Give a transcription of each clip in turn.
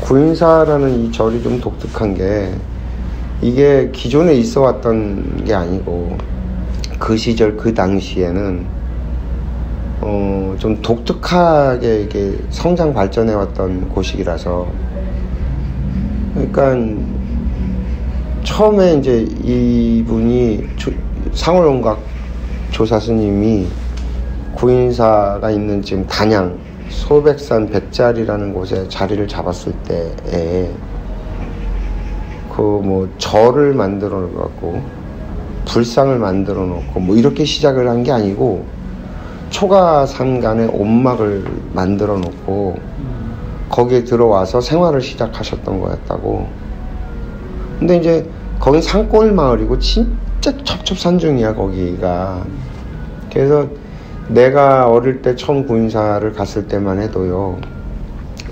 구인사라는 이 절이 좀 독특한 게 이게 기존에 있어 왔던 게 아니고 그 시절 그 당시에는 좀 독특하게 이게 성장 발전해 왔던 곳이라서, 그러니까 처음에 이제 이분이 상월원각 조사 스님이 구인사가 있는 지금 단양 소백산 백자리라는 곳에 자리를 잡았을 때에 그 뭐 절을 만들어 놓고 불상을 만들어 놓고 뭐 이렇게 시작을 한 게 아니고 초가삼간에 온막을 만들어 놓고 거기에 들어와서 생활을 시작하셨던 거였다고. 근데 이제 거긴 산골 마을이고 진짜 첩첩산중이야 거기가. 그래서 내가 어릴 때 처음 구인사를 갔을 때만 해도요,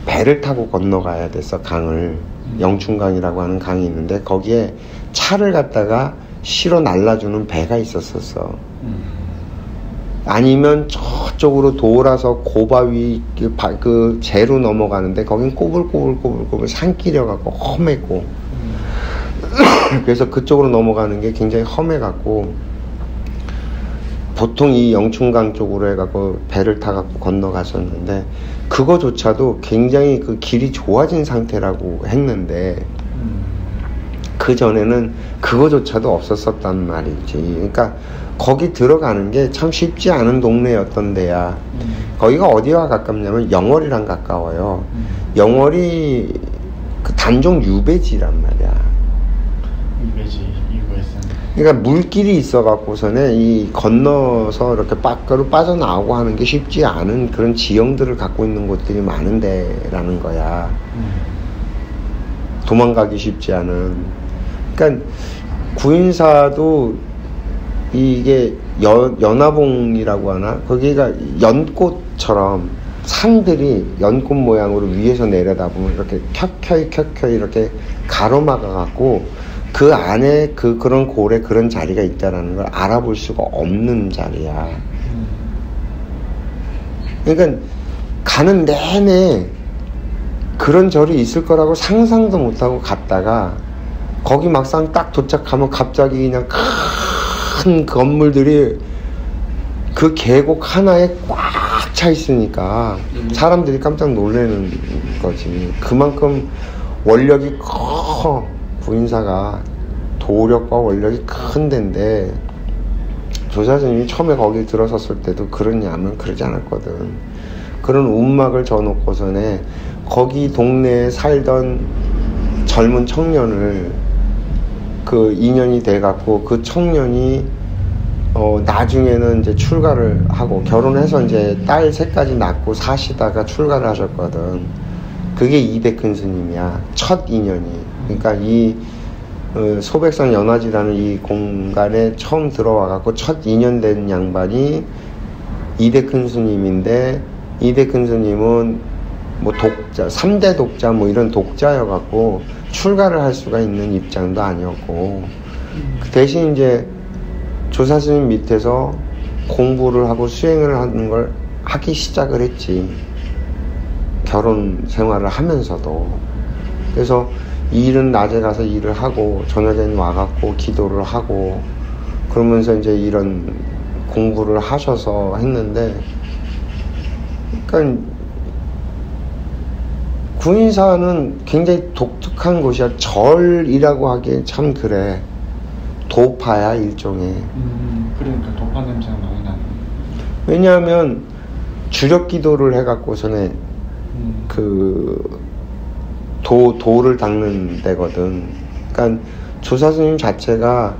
배를 타고 건너가야 됐어. 강을. 영춘강이라고 하는 강이 있는데 거기에 차를 갖다가 실어 날라주는 배가 있었었어. 아니면 저쪽으로 돌아서 고바위 그 재로 넘어가는데 거긴 꼬불꼬불 산길이어갖고 험했고 그래서 그쪽으로 넘어가는 게 굉장히 험해갖고 보통 이 영춘강 쪽으로 해갖고 배를 타갖고 건너갔었는데 그거조차도 굉장히 그 길이 좋아진 상태라고 했는데 그 전에는 그거조차도 없었었단 말이지. 그러니까 거기 들어가는 게 참 쉽지 않은 동네였던 데야. 거기가 어디와 가깝냐면 영월이랑 가까워요. 영월이 그 단종 유배지란 말이야. 유배지 이유가 있어요. 그러니까 물길이 있어갖고서는 이 건너서 이렇게 밖으로 빠져나오고 하는 게 쉽지 않은 그런 지형들을 갖고 있는 곳들이 많은 데라는 거야. 도망가기 쉽지 않은. 그러니까 구인사도 이게 연화봉이라고 하나? 거기가 연꽃처럼 산들이 연꽃 모양으로 위에서 내려다보면 이렇게 켜켜이 이렇게 가로막아갖고 그 안에 그런 골에 그런 자리가 있다라는 걸 알아볼 수가 없는 자리야. 그러니까 가는 내내 그런 절이 있을 거라고 상상도 못하고 갔다가 거기 막상 딱 도착하면 갑자기 그냥 큰 건물들이 그 계곡 하나에 꽉 차 있으니까 사람들이 깜짝 놀라는 거지. 그만큼 원력이 커. 구인사가 도력과 원력이 큰 데인데 조사스님이 처음에 거기 들어섰을 때도 그러냐면 그러지 않았거든. 그런 움막을 져놓고서는 거기 동네에 살던 젊은 청년을 그 인연이 돼갖고 그 청년이 나중에는 이제 출가를 하고 결혼해서 이제 딸 셋까지 낳고 사시다가 출가를 하셨거든. 그게 이대큰 스님이야. 첫 인연이. 그러니까 이 소백산 연화지라는 이 공간에 처음 들어와갖고 첫 인연된 양반이 이대큰 스님인데, 이대큰 스님은 뭐 독자, 3대 독자 뭐 이런 독자여갖고 출가를 할 수가 있는 입장도 아니었고, 그 대신 이제 조사 스님 밑에서 공부를 하고 수행을 하는 걸 하기 시작을 했지. 결혼 생활을 하면서도. 그래서 일은 낮에 가서 일을 하고 저녁에는 와갖고 기도를 하고 그러면서 이제 이런 공부를 하셔서 했는데, 그러니까 구인사는 굉장히 독특한 곳이야. 절이라고 하기엔 참 그래. 도파야 일종의. 그러니까 도파 냄새가 많이 나는. 왜냐하면 주력 기도를 해갖고서는 도를 닦는 데거든. 그러니까 조사스님 자체가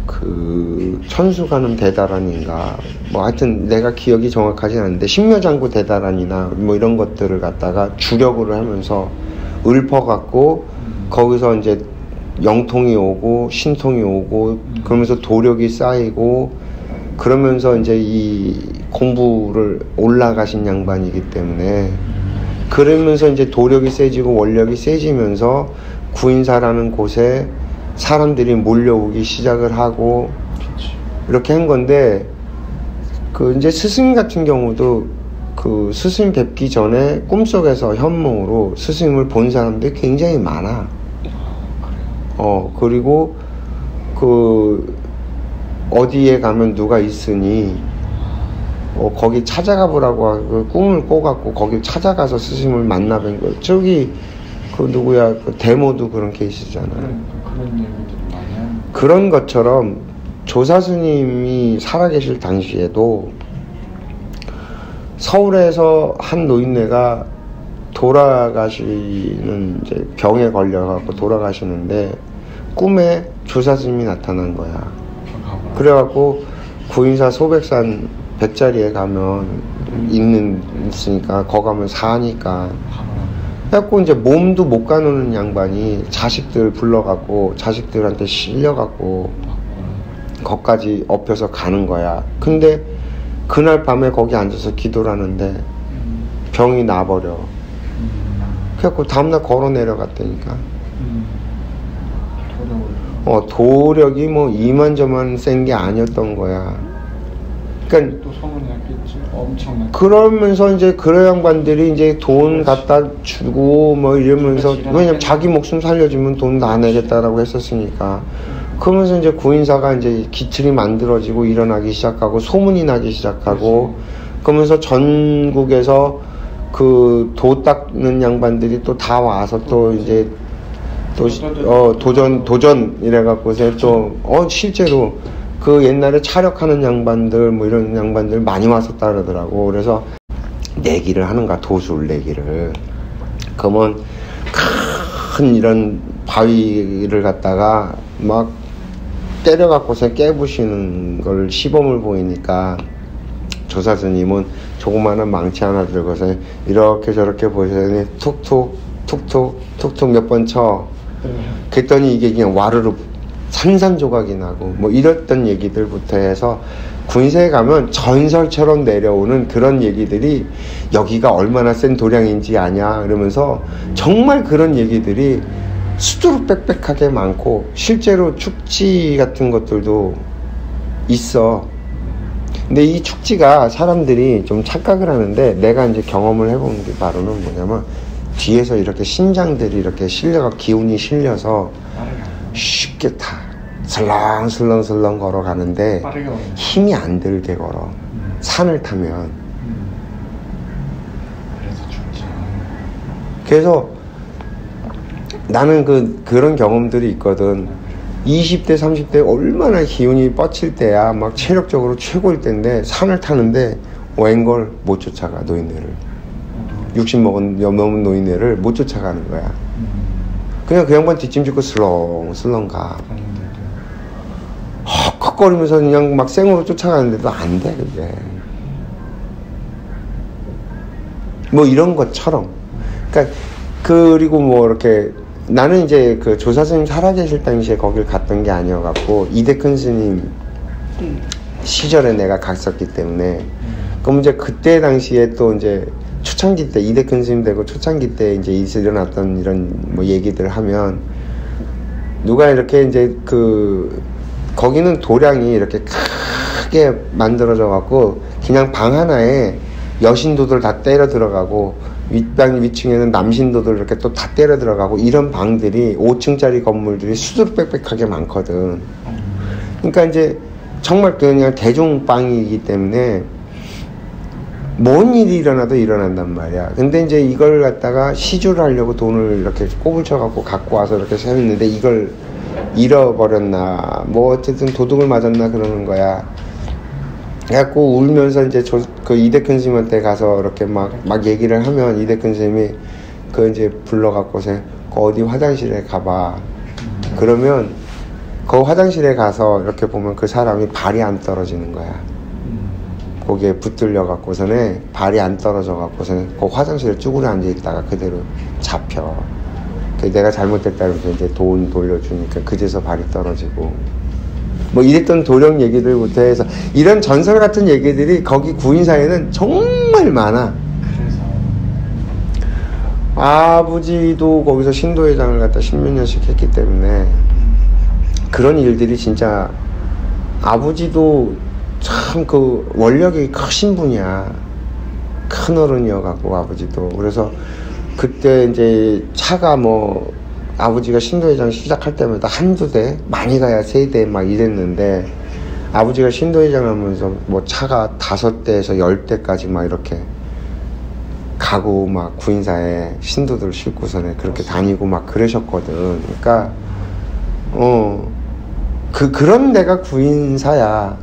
그 천수관음 대다란인가 뭐 하여튼 내가 기억이 정확하진 않은데 신묘장구 대다란이나 뭐 이런 것들을 갖다가 주력으로 하면서 읊어갖고 거기서 이제 영통이 오고 신통이 오고 그러면서 도력이 쌓이고 그러면서 이제 이 공부를 올라가신 양반이기 때문에, 그러면서 이제 도력이 세지고 원력이 세지면서 구인사라는 곳에 사람들이 몰려오기 시작을 하고 이렇게 한 건데, 그 이제 스승 같은 경우도 그 스승 뵙기 전에 꿈속에서 현몽으로 스승을 본 사람들이 굉장히 많아. 그리고 그 어디에 가면 누가 있으니 거기 찾아가 보라고 하고 꿈을 꿔갖고 거길 찾아가서 스승을 만나 뵌 거. 저기 그 누구야 그 데모도 그런 케이스잖아. 그런 얘기들이 많이 하는. 그런 것처럼 조사 스님이 살아계실 당시에도 서울에서 한 노인네가 돌아가시는 이제 병에 걸려갖고 돌아가시는데 꿈에 조사 스님이 나타난 거야. 그래갖고 구인사 소백산 백자리에 가면 있으니까 거기 가면 사니까. 그래갖고 이제 몸도 못 가누는 양반이 자식들 불러갖고 자식들한테 실려갖고 거기까지 엎혀서 가는 거야. 근데 그날 밤에 거기 앉아서 기도를 하는데 병이 나버려. 그래갖고 다음날 걸어 내려갔다니까. 도력이 뭐 이만저만 센 게 아니었던 거야. 그러니까 또 소문이 났겠지. 엄청난. 그러면서 이제 그 양반들이 이제 돈 갖다 주고 뭐 이러면서, 왜냐면 자기 목숨 살려주면 돈 다 내겠다라고 했었으니까. 그러면서 이제 구인사가 이제 기틀이 만들어지고 일어나기 시작하고 소문이 나기 시작하고, 그러면서 전국에서 그 도 닦는 양반들이 또 다 와서 또 이제 또 도전 이래갖고서 또 실제로 그 옛날에 차력하는 양반들 뭐 이런 양반들 많이 왔었다 그러더라고. 그래서 내기를 하는가, 도술 내기를. 그러면 큰 이런 바위를 갖다가 막 때려갖고서 깨부시는 걸 시범을 보이니까 조사 스님은 조그마한 망치 하나 들고서 이렇게 저렇게 보시더니 툭툭 몇 번 쳐. 그랬더니 이게 그냥 와르르 산산조각이 나고 뭐 이랬던 얘기들부터 해서 군세에 가면 전설처럼 내려오는 그런 얘기들이 여기가 얼마나 센 도량인지 아냐 그러면서 정말 그런 얘기들이 수두룩빽빽하게 많고, 실제로 축지 같은 것들도 있어. 근데 이 축지가 사람들이 좀 착각을 하는데, 내가 이제 경험을 해본 게 바로는 뭐냐면 뒤에서 이렇게 신장들이 이렇게 실려가 기운이 실려서 쉽게 타 슬렁슬렁 걸어가는데 힘이 안 들게 걸어. 산을 타면. 그래서 나는 그런 경험들이 있거든. 20대 30대 얼마나 기운이 뻗칠 때야 막 체력적으로 최고일 때인데 산을 타는데 웬걸 못 쫓아가. 노인네를 60 넘은 노인네를 못 쫓아가는 거야. 그냥 그 양반 뒷짐짓고 슬렁슬렁 가. 헉헉거리면서 그냥 막 생으로 쫓아가는데도 안 돼, 그게. 뭐 이런 것처럼. 그러니까 그리고 뭐 이렇게 나는 이제 그 조사 스님 살아계실 당시에 거길 갔던 게 아니어갖고 이대큰 스님 시절에 내가 갔었기 때문에. 그럼 이제 그때 당시에 또 이제 초창기 때 이대큰 스님 되고 초창기 때 이제 일어났던 이런 뭐 얘기들 하면 누가 이렇게 이제 거기는 도량이 이렇게 크게 만들어져 갖고 그냥 방 하나에 여신도들 다 때려 들어가고 위층에는 남신도들 이렇게 또 다 때려 들어가고 이런 방들이 5층짜리 건물들이 수두룩빽빽하게 많거든. 그러니까 이제 정말 그냥 대중방이기 때문에 뭔 일이 일어나도 일어난단 말이야. 근데 이제 이걸 갖다가 시주를 하려고 돈을 이렇게 꼬불 쳐갖고 갖고 와서 이렇게 세웠는데 이걸 잃어버렸나 뭐 어쨌든 도둑을 맞았나 그러는 거야. 그래갖고 울면서 이제 그 이대큰 스님한테 가서 이렇게 막 얘기를 하면 이대큰 스님이 이제 불러갖고서 어디 화장실에 가봐. 그러면 그 화장실에 가서 이렇게 보면 그 사람이 발이 안 떨어지는 거야. 거기에 붙들려 갖고서는 발이 안 떨어져 갖고서는 그 화장실에 쭈그려 앉아 있다가 그대로 잡혀. 내가 잘못됐다 그러면서 이제 돈 돌려주니까 그제서 발이 떨어지고 뭐 이랬던 도령 얘기들부터 해서 이런 전설 같은 얘기들이 거기 구인사에는 정말 많아. 아버지도 거기서 신도회장을 갖다 10몇 년씩 했기 때문에 그런 일들이 진짜 아버지도 참 그 원력이 크신 분이야. 큰 어른이어갖고 아버지도. 그래서 그때 이제 차가 뭐 아버지가 신도회장 시작할 때마다 한두 대, 많이 가야 세 대 막 이랬는데, 아버지가 신도회장 하면서 뭐 차가 5대에서 10대까지 막 이렇게 가고 막 구인사에 신도들 싣고서는 그렇게 다니고 막 그러셨거든. 그러니까 그런 데가 구인사야.